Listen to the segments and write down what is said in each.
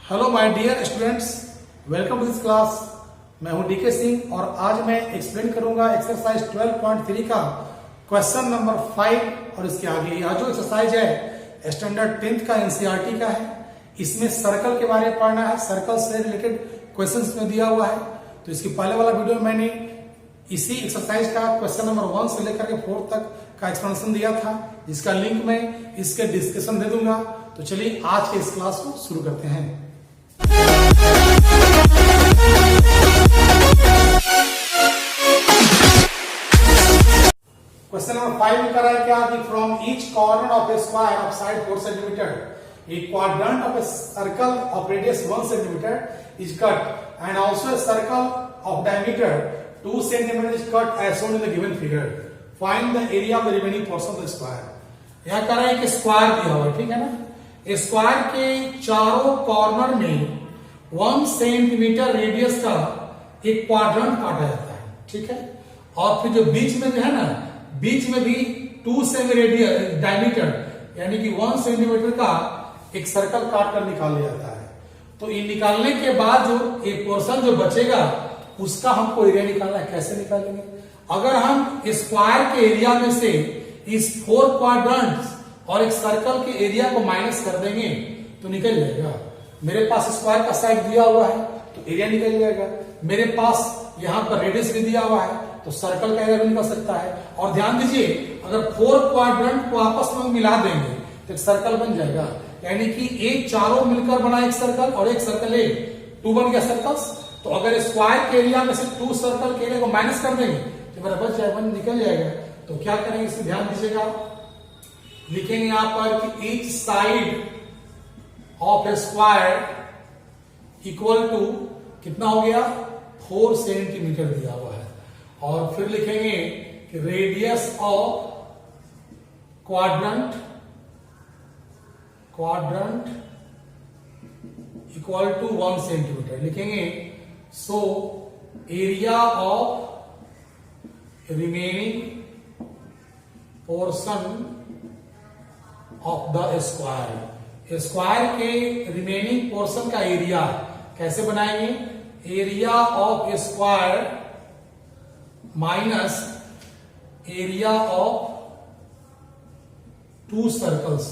Hello my dear students, welcome to this class. मैं हूं DK Singh और आज मैं एक्सप्लेन करूंगा एक्सरसाइज 12.3 का क्वेश्चन नंबर 5 और इसके आगे। यह जो एक्सरसाइज है स्टैंडर्ड 10th का एनसीईआरटी का है। इसमें सर्कल के बारे में पढ़ना है, सर्कल से रिलेटेड क्वेश्चन में दिया हुआ है। तो इसकी पहले वाला वीडियो में मैंने इसी एक्सरसाइज का क्वेश्चन नंबर 1 से लेकर के 4 तक का एक्सप्लेनेशन दिया था, जिसका लिंक मैं इसके डिस्क्रिप्शन दे दूंगा। तो चलिए आज के इस क्लास को शुरू करते हैं। क्वेश्चन नंबर 5 में करा है क्या कि from each corner of a square of side 4 centimetre a quadrant of a circle of radius 1 centimetre is cut and also a circle of diameter 2 centimetre is cut as shown in the given figure. Find the area of the remaining portion of the square. यह करा है कि square दिया हुआ है, ठीक है ना। स्क्वायर के चारों कॉर्नर में 1 सेंटीमीटर रेडियस का एक क्वाड्रेंट काटा जाता है, ठीक है। और फिर जो बीच में जो है ना, बीच में भी 2 सेंटीमीटर डायमीटर यानी कि 1 सेंटीमीटर का एक सर्कल काट कर निकाल लिया जाता है। तो ये निकालने के बाद जो एक पोर्शन जो बचेगा उसका हमको एरिया निकालना है। कैसे निकालेंगे? अगर हम स्क्वायर के एरिया में से इस 4 क्वाड्रेंट्स और एक सर्कल के एरिया को माइनस कर देंगे तो निकल जाएगा। मेरे पास स्क्वायर का साइड दिया हुआ है तो एरिया निकल जाएगा। मेरे पास यहाँ पर रेडियस भी दिया हुआ है तो सर्कल का एरिया भी निकल सकता है। और ध्यान दीजिए, अगर 4 क्वाड्रेंट को आपस में मिला देंगे तो एक सर्कल बन जाएगा। यानी कि एक चारों मिलकर बना एक सर्कल और एक सर्कल ए 2 बन गया सर्कल्स। तो अगर स्क्वायर के एरिया में से 2 सर्कल के एरिया को माइनस कर देंगे तो मेरा बच जाएगा, निकल जाएगा। तो क्या करेंगे, इसमें ध्यान दीजिएगा। लिखेंगे यहां पर कि each side of a square equal to कितना हो गया, 4 सेंटीमीटर दिया हुआ है। और फिर लिखेंगे कि radius of quadrant equal to 1 centimetre लिखेंगे। So area of remaining portion of the square. Square के रिमेनिंग पोर्शन का एरिया कैसे बनाएंगे? Area of square minus area of 2 circles.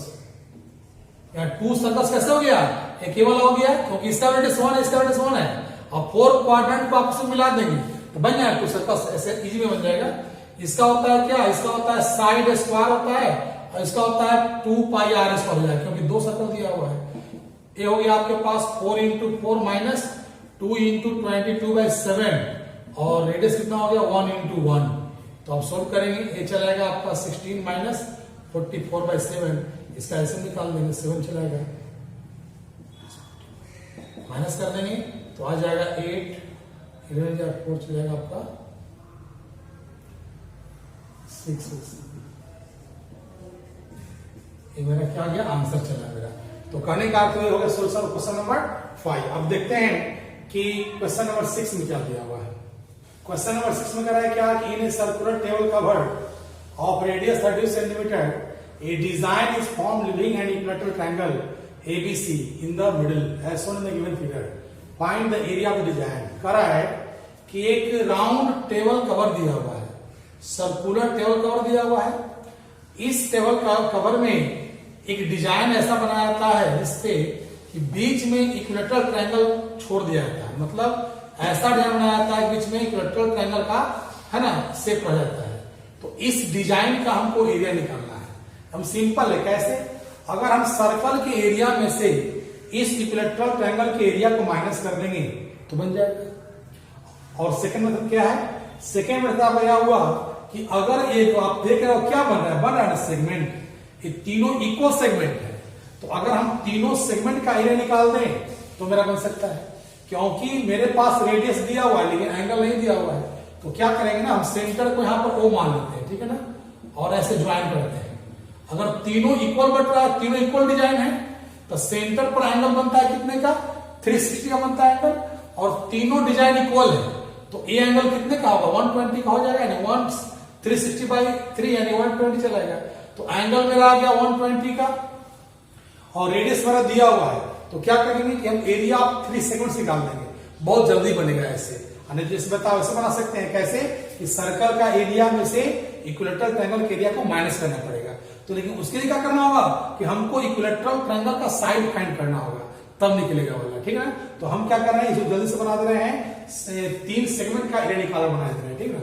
या 2 सर्कल्स कैसे हो गया, एक केवल हो गया क्योंकि इसका रेडियस 1 है, इसका रेडियस 1 है। अब 4 क्वाड्रेंट को आपस में मिला देंगे तो बन जाएगा 2 सर्कल्स, ऐसे इजी में बन जाएगा। इसका होता है क्या, इसका होता है साइड स्क्वायर होता है और इसका होता है 2 पाई आर स्क्वायर हो जाएगा क्योंकि 2 सर्कल दिया हुआ है। ये हो गया आपके पास 4 इंटू 4 माइनस 2 इंटू 22/7 और रेडियस कितना हो गया 1 इंटू 1। तो आप सोल्व करेंगे, ये चलाएगा आपका 16 माइनस 44/7। इसका ऐसे निकाल देंगे, 7 चलाएगा, माइनस कर देंगे तो आ जाएगा 8, 11/4 चलेगा आपका 6। ये मेरा क्या गया, आंसर चला मेरा। तो कहने का अर्थ हो गया सोल्यूशन क्वेश्चन नंबर 5। अब देखते हैं कि क्वेश्चन नंबर 6 में क्या दिया हुआ है। क्वेश्चन नंबर 6 में कह रहा है क्या कि in a circular table covered of radius 30 centimetre a design is formed leaving an equilateral triangle ABC in the middle as shown in the given figure. Find the area of the design। करा है कि एक round table cover दिया हुआ है, circular table cover दिया हुआ है। इस टेबल का कवर में एक डिजाइन ऐसा बनाया जाता है जिससे कि बीच में इक्विलेटरल ट्रायंगल छोड़ दिया जाता है। मतलब ऐसा डिजाइन बनाया जाता है बीच में इक्विलेटरल ट्रायंगल का, है ना, शेप रह जाता है। तो इस डिजाइन का हमको एरिया निकालना है। हम सिंपल है, कैसे? अगर हम सर्कल के एरिया में से इस इक्विलेटरल ट्रायंगल के एरिया को माइनस कर देंगे तो बन जाएगा। और सेकंड मेथड क्या है? सेकंड मेथड यह हुआ कि अगर एक आप देख रहे हो क्या बन रहा है सेगमेंट, ये तीनों इक्वल सेगमेंट है। तो अगर हम तीनों सेगमेंट का एरिया निकाल दें तो मेरा बन सकता है, क्योंकि मेरे पास रेडियस दिया हुआ है लेकिन एंगल नहीं दिया हुआ है। तो क्या करेंगे ना, हम सेंटर को यहां पर O मान लेते हैं, ठीक है ना, और ऐसे ज्वाइन करते हैं। अगर तीनों इक्वल बट रहा है, तीनों इक्वल डिजाइन है, तो सेंटर पर एंगल बनता है कितने का, 360 का बनता है एंगल। और तीनों डिजाइन इक्वल है तो ये एंगल कितने का होगा, 120 का हो जाएगा। यानी 360/3 यानी 120 चलाएगा। तो एंगल मेरा आ गया 120 का और रेडियस मेरा दिया हुआ है तो क्या करेंगे कि हम एरिया ऑफ 3 सेगमेंट्स निकाल देंगे, बहुत जल्दी बनेगा ऐसे। जैसे बताओ ऐसे बना सकते हैं, कैसे कि सर्कल का एरिया में से इक्विलेटरल ट्रायंगल के एरिया को माइनस करना पड़ेगा। तो लेकिन उसके लिए क्या करना होगा कि हमको इक्विलेटरल ट्रायंगल का साइड फाइंड करना होगा, तब निकलेगा वाला, ठीक है ना। तो हम क्या कर रहे हैं, इसको जल्दी से बना दे रहे हैं, 3 सेगमेंट का एरिया निकाला बना दे रहे हैं, ठीक है ना।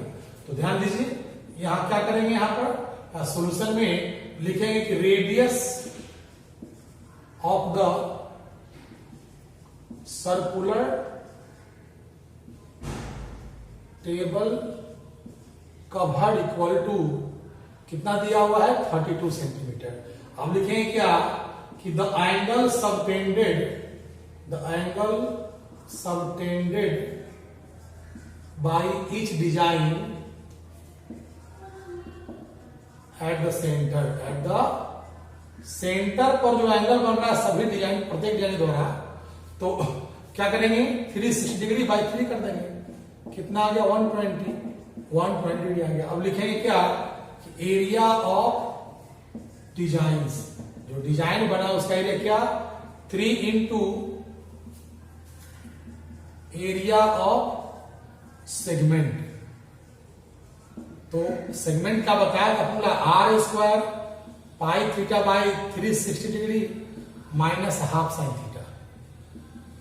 तो ध्यान दीजिए, यहां क्या करेंगे, यहां पर सॉल्यूशन में लिखेंगे कि radius of the circular table covered equal to कितना दिया हुआ है, 32 सेंटीमीटर। अब लिखेंगे क्या कि the angle subtended by each design at the centre पर जो एंगल बन रहा है सभी डिजाइन, प्रत्येक डिजाइन द्वारा, तो क्या करेंगे 360 डिग्री बाई 3 कर देंगे, कितना आ गया 120 डिग्री आ गया। अब लिखेंगे क्या कि एरिया ऑफ डिजाइंस, जो डिजाइन बना उसका एरिया क्या, 3 इंटू एरिया ऑफ सेगमेंट। तो सेगमेंट का बताया था formula, r square pi theta by 360 degree minus half sine theta.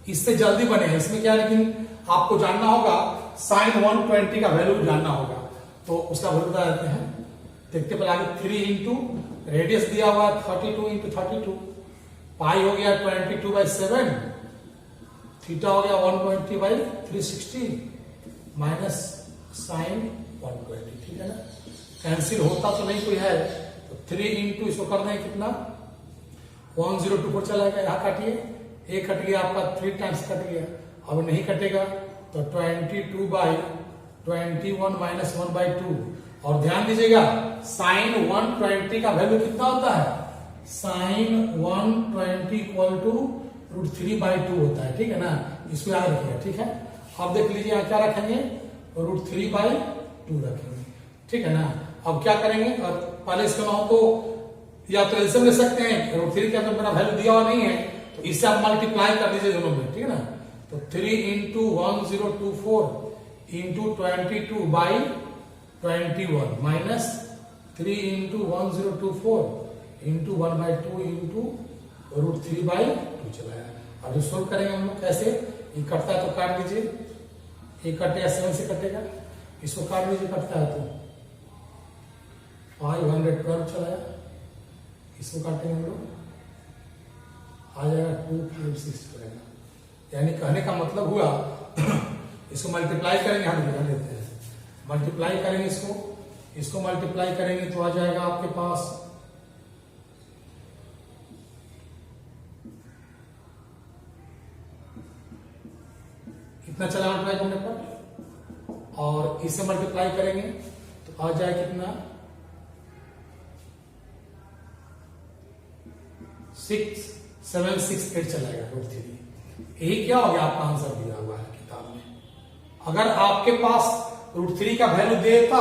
इससे जल्दी बने, इसमें क्या, लेकिन आपको जानना होगा साइन 120 का वैल्यू जानना होगा, तो उसका वैल्यू बता देते हैं। देखते पहले आगे 3 इंटू रेडियस दिया हुआ 32 इंटू 32, पाई हो गया 22/7, थीटा हो गया 120 बाई 360 माइनस साइन 120, ठीक है ना। कैंसिल होता तो नहीं कोई है, तो 3 इंटू इसको कर दें कितना 1024 चला गया, यहां काटिए, एक कट गया आपका, 3 टाइम्स कट गया। अब नहीं कटेगा तो 22/21 माइनस 1/2। और ध्यान दीजिएगा साइन 120 का वैल्यू कितना होता है, साइन 120 इक्वल टू √3/2 होता है, ठीक है ना, इसको याद रखिएगा, ठीक है। अब देख लीजिए यहाँ क्या रखेंगे, √3/2 रखेंगे, ठीक है ना। अब क्या करेंगे, और पहले इसका ना हो तो या तो एलसीएम ले सकते हैं, √3 के अंदर मेरा वैल्यू दिया हुआ नहीं है, तो इससे आप मल्टीप्लाई कर दीजिए दोनों में, ठीक है ना। तो 3 into 1024 into 22/21 minus 3 into 1024 into 1/2 into √3/2 चलाया। अब जो सोल्व करेंगे हम लोग कैसे, ये कटता है तो काट दीजिए, ये कटेगा 7 से कटेगा, इसको काट दीजिए, कटता है तो 512 चलाया, इसको काटेंगे हम लोग, आ जाएगा 256 करेगा। यानी कहने का मतलब हुआ इसको मल्टीप्लाई करेंगे, हम दिखा देते हैं, मल्टीप्लाई करेंगे इसको मल्टीप्लाई करेंगे तो आ जाएगा आपके पास कितना चला मल्टीप्लाई करने पर, और इससे मल्टीप्लाई करेंगे तो आ जाए कितना 6768 चलाएगा √3। यही क्या हो गया, आपका आंसर दिया हुआ है किताब में। अगर आपके पास √3 का वैल्यू देता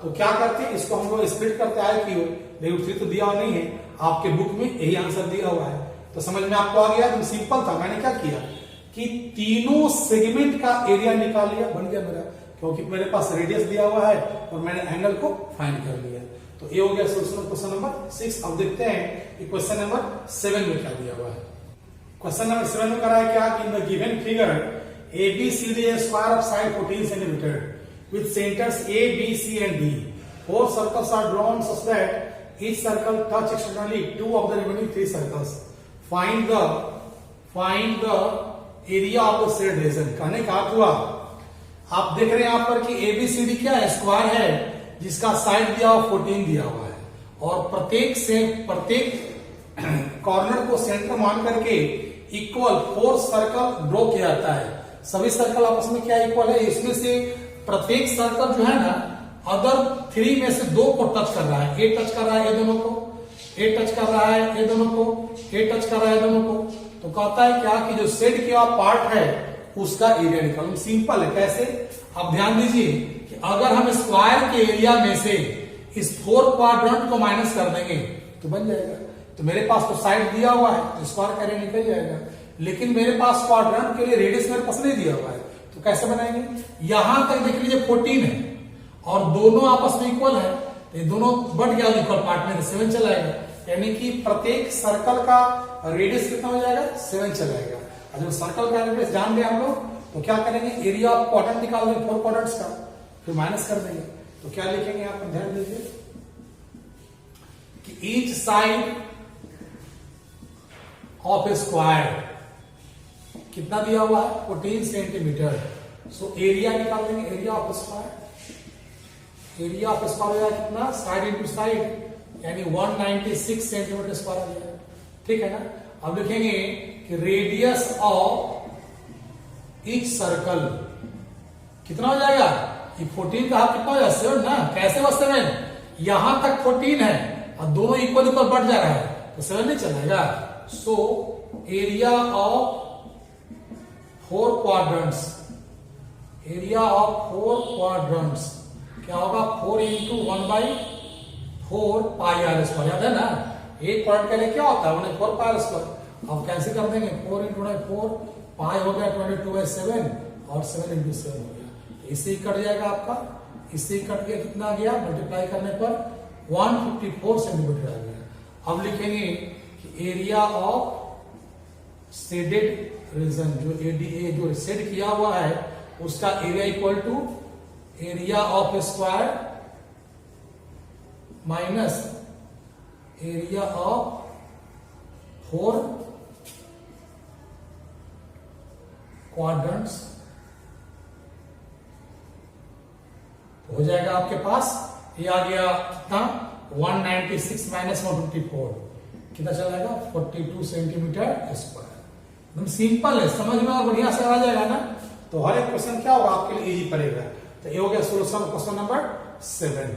तो क्या करते, इसको हम लोग स्प्लिट करते आए कि √3 तो दिया हुआ नहीं है, आपके बुक में यही आंसर दिया हुआ है, तो समझ में आपको आ गया। तो सिंपल था, मैंने क्या किया कि तीनों सेगमेंट का एरिया निकाल लिया, बन गया मेरा, क्योंकि मेरे पास रेडियस दिया हुआ है और मैंने एंगल को फाइंड कर लिया। तो ये हो गया सोल्यूशन क्वेश्चन नंबर 6। अब देखते हैं कि क्वेश्चन नंबर 7 में क्या दिया हुआ है। क्वेश्चन नंबर 7 में करा है क्या कि इन the given figure ABCD square of side 14 centimetre with centers A, B, C and D. 4 circles are drawn such that each circle touch externally 2 of the remaining 3 circles. Find the area of the said region. कहने का अर्थ हुआ, आप देख रहे हैं यहाँ पर कि ABCD क्या है, स्क्वायर है जिसका साइड दिया हुआ 14 दिया हुआ है, और प्रत्येक कॉर्नर को सेंटर मान करके इक्वल 4 सर्कल ड्रॉ किया जाता है। सभी सर्कल आपस में क्या इक्वल है, इसमें से प्रत्येक सर्कल जो है ना अदर 3 में से 2 को टच कर रहा है, ए टच कर रहा है ये दोनों को, ए टच कर रहा है ये दोनों को, ए टच कर रहा है दोनों को। तो कहता है क्या कि जो शेड किया पार्ट है उसका एरिया निकालो। सिंपल है, कैसे, अब ध्यान दीजिए कि अगर हम स्क्वायर के एरिया में से इस 4 क्वाड्रेंट को माइनस कर देंगे तो बन जाएगा। तो मेरे पास तो साइड दिया हुआ है तो स्क्वायर का एरिया निकल जाएगा, लेकिन मेरे पास क्वाड्रेंट के लिए रेडियस मेरे पास नहीं दिया हुआ है, तो कैसे बनाएंगे? यहां तक देख लीजिए 14 है और दोनों आपस में इक्वल है, तो ये दोनों बढ़ गया इक्वल पार्ट में, 7 चला जाएगा, यानी कि प्रत्येक सर्कल का रेडियस कितना हो जाएगा? 7 चला जाएगा। और जब सर्कल का रेडियस जान गए हम लोग, तो क्या करेंगे? एरिया ऑफ क्वाड्रेंट निकाल देंगे 4 क्वाड्रेंट्स का, फिर माइनस कर देंगे। तो क्या लिखेंगे आप ध्यान दीजिए कि each side of a square कितना दिया हुआ है? 14 सेंटीमीटर। सो एरिया निकाल देंगे, area of square, area of square हो जाएगा कितना? साइड इंटू साइड, यानी 196 सेंटीमीटर स्क्वायर आ जाएगा, ठीक है ना। अब लिखेंगे कि रेडियस ऑफ ईच सर्कल कितना हो जाएगा? ये 14 का हाफ कितना हो जाएगा? 7 ना। कैसे वो 7? यहां तक 14 है और दोनों इक्वल इक्वल बढ़ जा रहा है, तो 7 नहीं चलेगा। सो area of 4 quadrants, area of 4 quadrants क्या होगा? 4 इंटू 1/4 पाई आर स्क्वायर। याद है ना, एक क्वाड्रेंट के लिए क्या होता है? 4 पाई आर स्क्वायर। अब कैंसिल कर देंगे, 4 इंटू 4 पाई हो गया 22/7 और 7 इंटू 7 हो गया। इससे ही कट जाएगा आपका, इससे ही कट गया, कितना आ गया? मल्टीप्लाई करने पर 154 सेंटीमीटर आ गया। अब लिखेंगे कि एरिया ऑफ शेडेड रीजन, जो एडीए जो शेड किया हुआ है उसका area equal to area of square minus area of 4 quadrants हो जाएगा आपके पास। ये आ गया कितना? 196 माइनस 154 कितना चलेगा? 42 सेंटीमीटर स्क्वायर। एकदम सिंपल है, समझ में और बढ़िया से आ जाएगा ना। तो हर एक क्वेश्चन क्या होगा आपके लिए इजी पड़ेगा। तो ये हो गया सोल्यूशन क्वेश्चन नंबर 7।